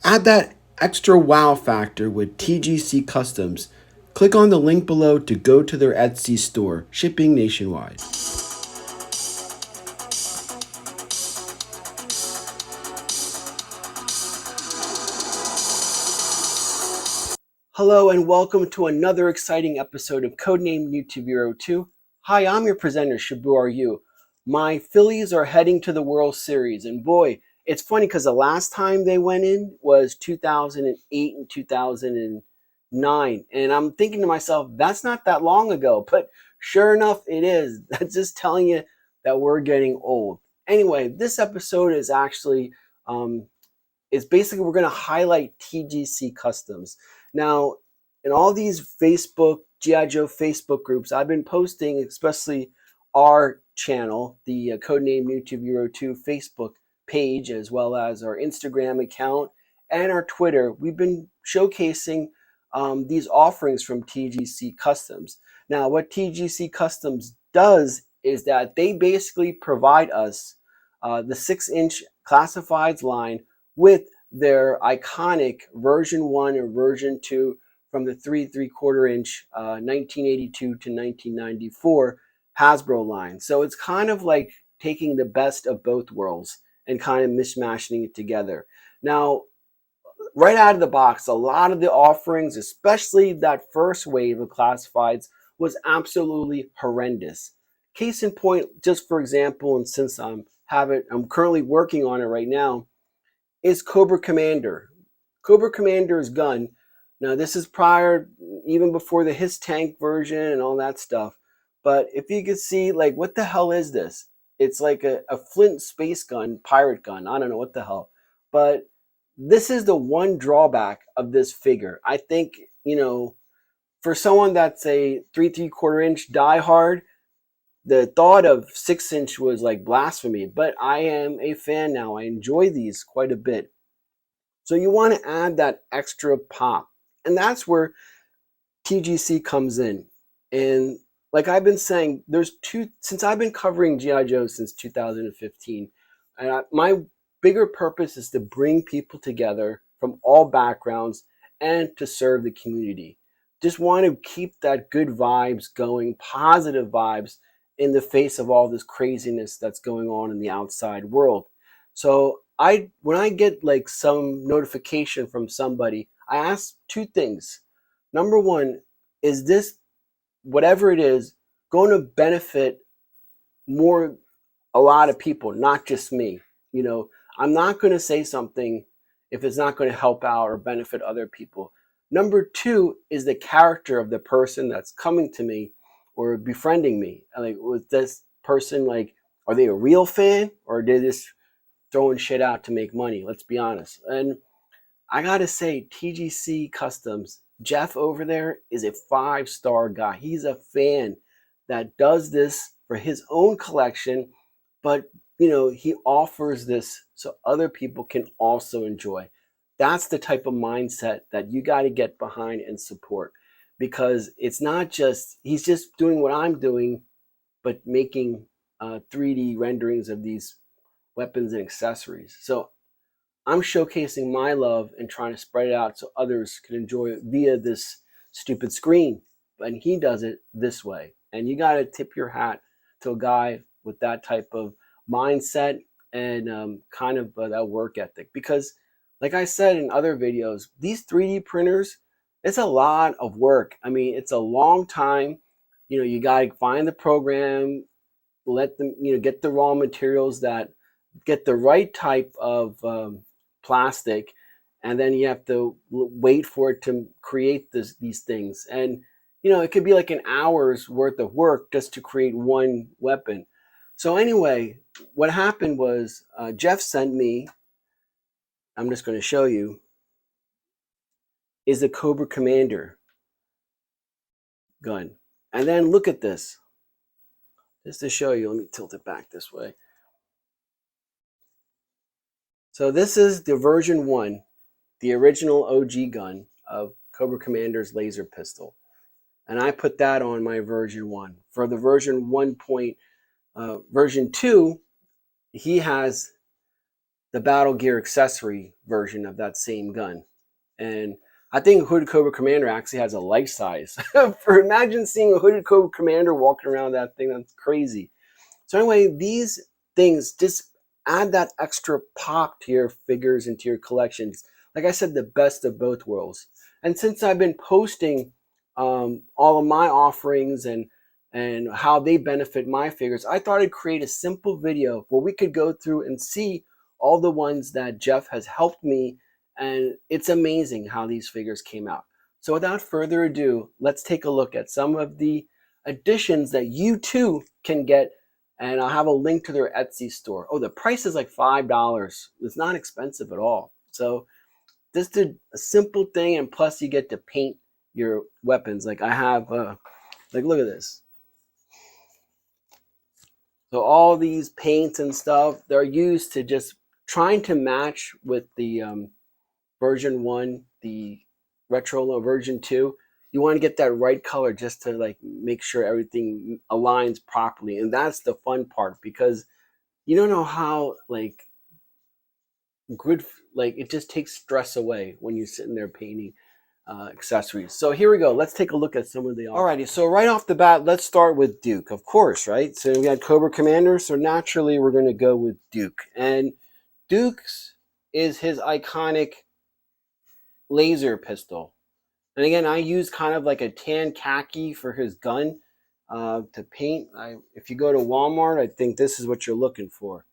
Add that extra wow factor with TGC Customs. Click on the link below to go to their Etsy store, shipping nationwide. Hello and welcome to another exciting episode of Codename GIJoe 2. Hi, I'm your presenter, GIJoe. My Phillies are heading to the World Series, and boy, it's funny because the last time they went in was 2008 and 2009, and I'm thinking to myself, that's not that long ago, but sure enough, it is. That's just telling you that we're getting old. Anyway, this episode is actually basically we're going to highlight TGC Customs. Now, in all these GIJoe Facebook groups, I've been posting, especially our channel, the Codename GIJoe 2 Facebook page, as well as our Instagram account and our Twitter. We've been showcasing these offerings from TGC Customs. Now, what TGC Customs does is that they basically provide us the 6-inch classifieds line with their iconic version 1 or version 2 from the 3 3/4 inch 1982 to 1994 Hasbro line. So it's kind of like taking the best of both worlds and kind of mishmashing it together. Now, right out of the box, a lot of the offerings, especially that first wave of classifieds, was absolutely horrendous. Case in point, just for example, and since I'm currently working on it right now, is Cobra Commander. Cobra Commander's gun. Now, this is prior, even before the His Tank version and all that stuff. But if you could see, like, what the hell is this? It's like a Flint space gun, pirate gun. I don't know what the hell. But this is the one drawback of this figure. I think, for someone that's a 3 3/4 inch diehard, the thought of 6-inch was like blasphemy, but I am a fan now. I enjoy these quite a bit. So you want to add that extra pop. And that's where TGC comes in. And like I've been saying, since I've been covering GIJoe since 2015, my bigger purpose is to bring people together from all backgrounds and to serve the community. Just want to keep that good vibes going, positive vibes, in the face of all this craziness that's going on in the outside world. So when I get like some notification from somebody, I ask two things. Number one, is this, whatever it is, going to benefit a lot of people, not just me? I'm not going to say something if it's not going to help out or benefit other people. Number two is the character of the person that's coming to me or befriending me. Like, with this person, like, are they a real fan or are they just throwing shit out to make money? Let's be honest. And I gotta say, TGC Customs, Jeff over there is a 5-star guy. He's a fan that does this for his own collection, but he offers this so other people can also enjoy. That's the type of mindset that you got to get behind and support, because it's not just he's just doing what I'm doing, but making 3D renderings of these weapons and accessories. So I'm showcasing my love and trying to spread it out so others can enjoy it via this stupid screen. And he does it this way. And you got to tip your hat to a guy with that type of mindset and kind of that work ethic. Because, like I said in other videos, these 3D printers, it's a lot of work. I mean, it's a long time. You got to find the program, let them, get the raw materials, that get the right type of plastic, and then you have to wait for it to create these things. And it could be like an hour's worth of work just to create one weapon. So anyway, what happened was Jeff sent me, I'm just going to show you, is the Cobra Commander gun. And then look at this. Just to show you, let me tilt it back this way. So this is the version 1, the original OG gun of Cobra Commander's laser pistol. And I put that on my version 1. For the version 1. Version 2, he has the Battle Gear accessory version of that same gun. And I think Hooded Cobra Commander actually has a life size. Imagine seeing a Hooded Cobra Commander walking around that thing. That's crazy. So anyway, these things just add that extra pop to your figures and to your collections. Like I said, the best of both worlds. And since I've been posting all of my offerings and how they benefit my figures, I thought I'd create a simple video where we could go through and see all the ones that Jeff has helped me, and it's amazing how these figures came out. So without further ado, let's take a look at some of the additions that you too can get, and I'll have a link to their Etsy store. Oh, the price is like $5. It's not expensive at all. So just a simple thing, and plus you get to paint your weapons. Like I have, like look at this. So all these paints and stuff, they're used to just trying to match with the version 1, the retro version 2. You want to get that right color just to like make sure everything aligns properly. And that's the fun part, because you don't know how like good, like it just takes stress away when you're sitting there painting accessories. So here we go. Let's take a look at some of the. Alrighty, so right off the bat, let's start with Duke, of course, right? So we got Cobra Commander, so naturally we're going to go with Duke. And Duke's is his iconic laser pistol. And again, I use kind of like a tan khaki for his gun to paint. If you go to Walmart, I think this is what you're looking for.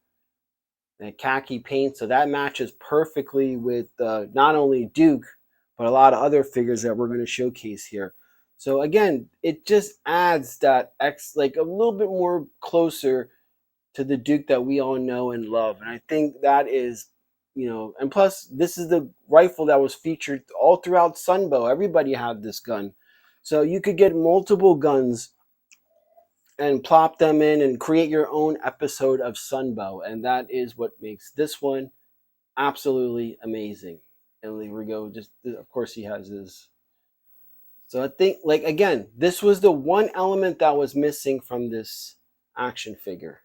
That khaki paint, so that matches perfectly with not only Duke, but a lot of other figures that we're going to showcase here. So again, it just adds that like a little bit more closer to the Duke that we all know and love. And I think that is, you know, and plus this is the rifle that was featured all throughout Sunbow. Everybody had this gun. So you could get multiple guns and plop them in and create your own episode of Sunbow. And that is what makes this one absolutely amazing. And there we go. Just, of course, he has his. So I think, like, again, this was the one element that was missing from this action figure.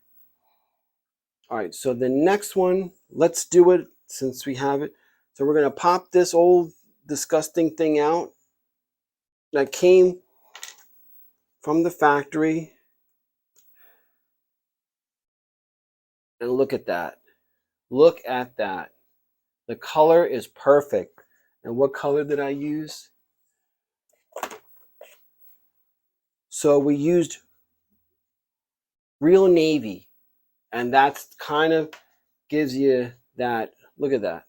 All right, so the next one, let's do it since we have it. So we're going to pop this old disgusting thing out that came from the factory. And look at that. Look at that. The color is perfect. And what color did I use? So we used real navy. And that's kind of gives you that. Look at that.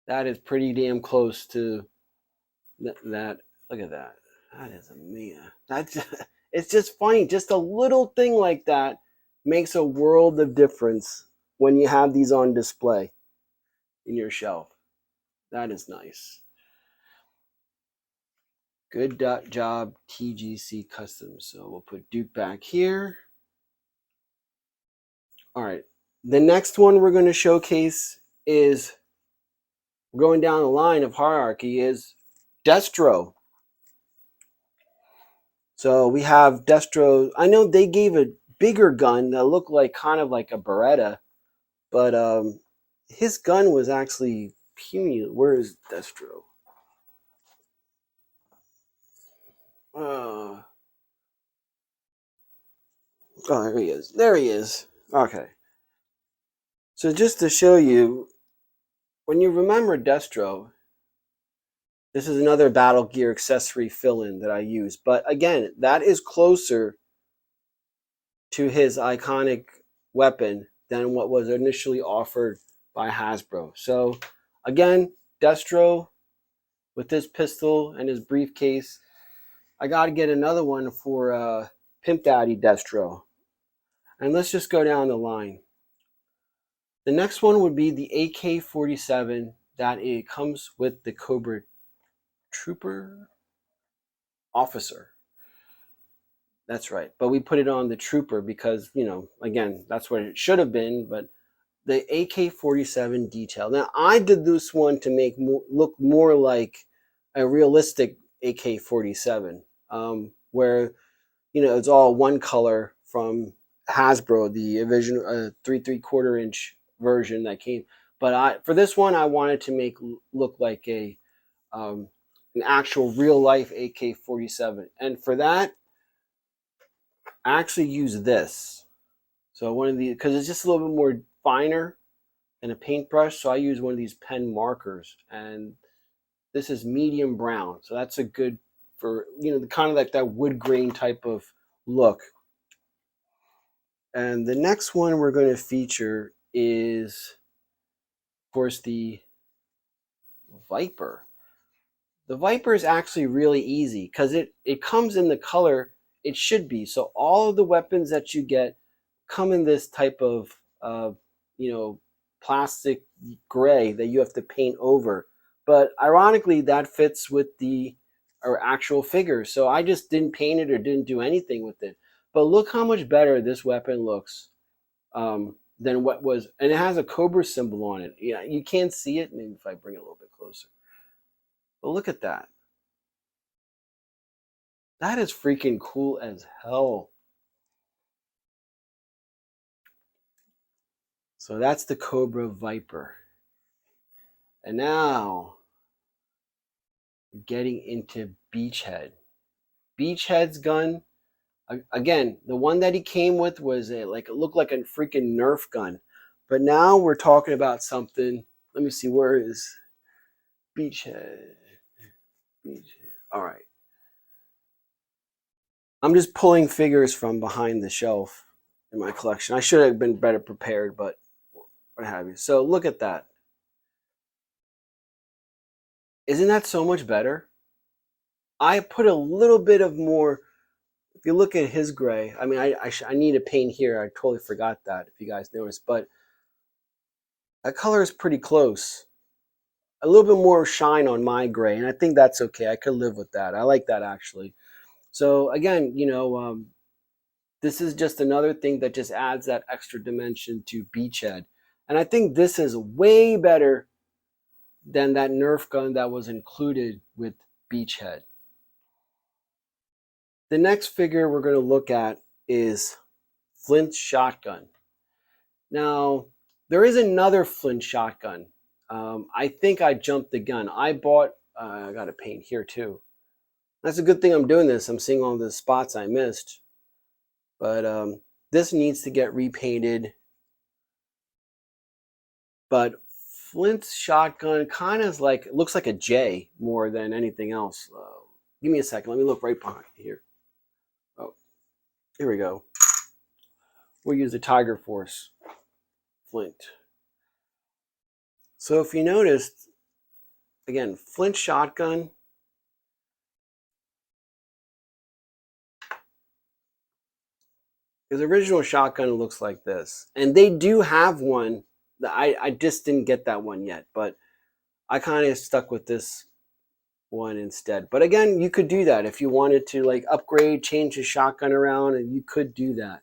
That is pretty damn close to that. Look at that. That is amazing. That's it's just funny. Just a little thing like that makes a world of difference when you have these on display in your shelf. That is nice. Good job, TGC Customs. So we'll put Duke back here. All right. The next one we're going to showcase is, going down the line of hierarchy, is Destro. So we have Destro. I know they gave a bigger gun that looked like kind of like a Beretta, but his gun was actually puny. Where is Destro? Oh, there he is. There he is. Okay. So just to show you, when you remember Destro, this is another Battle Gear accessory fill-in that I use. But again, that is closer to his iconic weapon than what was initially offered by Hasbro. So again, Destro with this pistol and his briefcase. I got to get another one for Pimp Daddy Destro. And let's just go down the line. The next one would be the AK-47 that it comes with the Cobra Trooper Officer. That's right. But we put it on the Trooper because, you know, again, that's what it should have been. But the AK-47 detail. Now, I did this one to make look more like a realistic AK-47, where, you know, it's all one color from Hasbro, the original 3 3/4 inch version that came. But for this one, I wanted to make look like um, an actual real life AK-47, and for that, I actually use this. So one of these, because it's just a little bit more finer than a paintbrush, so I use one of these pen markers, and this is medium brown, so that's a good for the kind of like that wood grain type of look. And the next one we're going to feature is, of course, the Viper. The Viper is actually really easy because it comes in the color it should be. So all of the weapons that you get come in this type of plastic gray that you have to paint over. But ironically, that fits with our actual figure. So I just didn't paint it or didn't do anything with it. But look how much better this weapon looks than what was, and it has a Cobra symbol on it. Yeah, you can't see it. Maybe if I bring it a little bit closer. But look at that. That is freaking cool as hell. So that's the Cobra Viper. And now getting into Beachhead. Beachhead's gun, again, the one that he came with was it looked like a freaking Nerf gun. But now we're talking about something. Let me see, where is Beachhead? All right. I'm just pulling figures from behind the shelf in my collection. I should have been better prepared, but what have you. So look at that. Isn't that so much better? I put a little bit of more. If you look at his gray, I mean, I need a paint here. I totally forgot that, if you guys noticed. But that color is pretty close. A little bit more shine on my gray, and I think that's okay. I could live with that. I like that, actually. So again, this is just another thing that just adds that extra dimension to Beachhead. And I think this is way better than that Nerf gun that was included with Beachhead. The next figure we're going to look at is Flint's shotgun. Now, there is another Flint shotgun. I think I jumped the gun. I got a paint here too. That's a good thing I'm doing this. I'm seeing all the spots I missed. But this needs to get repainted. But Flint's shotgun kind of looks like a J more than anything else. Give me a second. Let me look right behind here. Oh, here we go. We'll use the Tiger Force Flint. So if you noticed, again, Flint shotgun. His original shotgun looks like this. And they do have one. I just didn't get that one yet. But I kind of stuck with this one instead. But again, you could do that if you wanted to upgrade, change the shotgun around, and you could do that.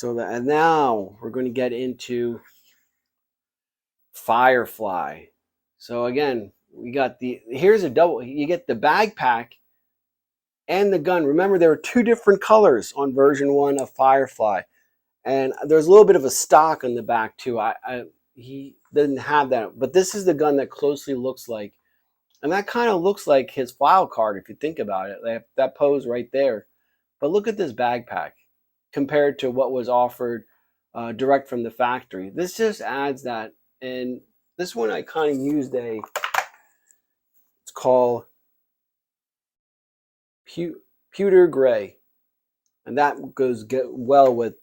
And now we're going to get into Firefly. So again, we got here's a double. You get the backpack and the gun. Remember, there were 2 different colors on version 1 of Firefly, and there's a little bit of a stock on the back too. He didn't have that, but this is the gun that closely looks like, and that kind of looks like his file card if you think about it. That pose right there. But look at this backpack compared to what was offered direct from the factory. This just adds that. And this one I kind of used it's called pewter gray, and that goes well with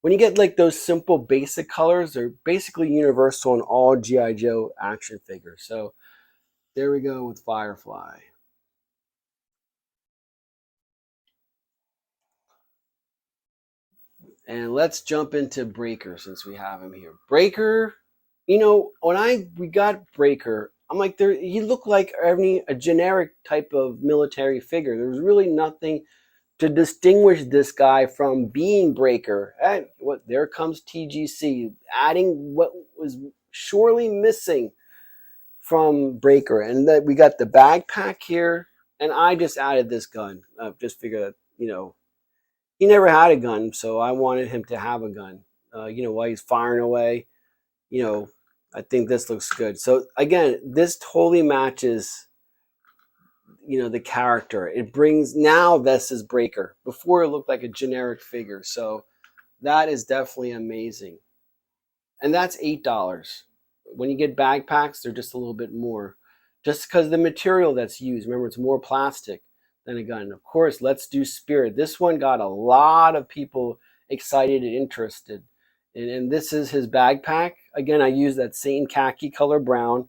when you get those simple basic colors. They're basically universal in all GI Joe action figures. So there we go with Firefly. And let's jump into Breaker since we have him here. Breaker, when we got Breaker, I'm like, he looked like a generic type of military figure. There was really nothing to distinguish this guy from being Breaker. And there comes TGC, adding what was surely missing from Breaker. And that we got the backpack here, and I just added this gun. Just figured that, he never had a gun, so I wanted him to have a gun. While he's firing away, I think this looks good. So again, this totally matches, the character. It brings, now this is Breaker. Before it looked like a generic figure. So that is definitely amazing. And that's $8. When you get backpacks, they're just a little bit more. Just because the material that's used, remember, it's more plastic than a gun. Of course, let's do Spirit. This one got a lot of people excited and interested. And this is his backpack. Again, I use that same khaki color brown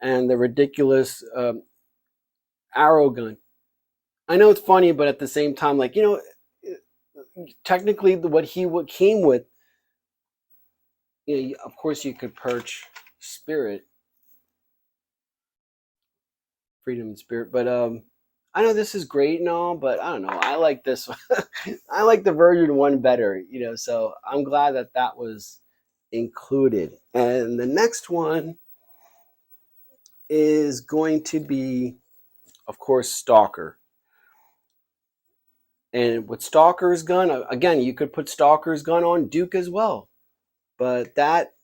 and the ridiculous arrow gun. I know it's funny, but at the same time, like, technically what came with, of course you could perch Spirit, Freedom and Spirit, but I know this is great and all, but I don't know, I like this one. I like the version 1 better, so I'm glad that was included. And the next one is going to be, of course, Stalker. And with Stalker's gun, again, you could put Stalker's gun on Duke as well. But that,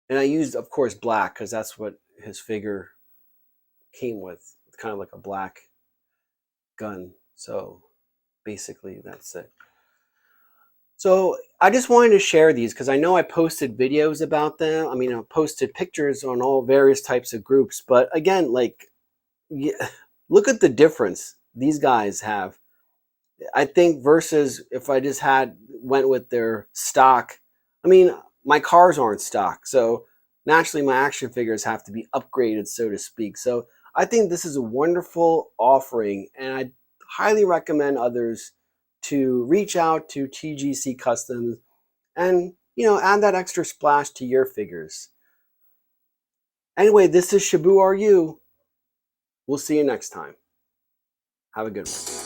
and I used, of course, black because that's what his figure came with. It's kind of like a black gun. So basically, that's it. So I just wanted to share these because I know I posted videos about them. I mean, I posted pictures on all various types of groups. But again, like, look at the difference these guys have. I think versus if I just went with their stock. I mean, my cars aren't stock, so naturally my action figures have to be upgraded, so to speak. So I think this is a wonderful offering, and I highly recommend others to reach out to TGC Customs and, add that extra splash to your figures. Anyway, this is GIJoe. We'll see you next time. Have a good one.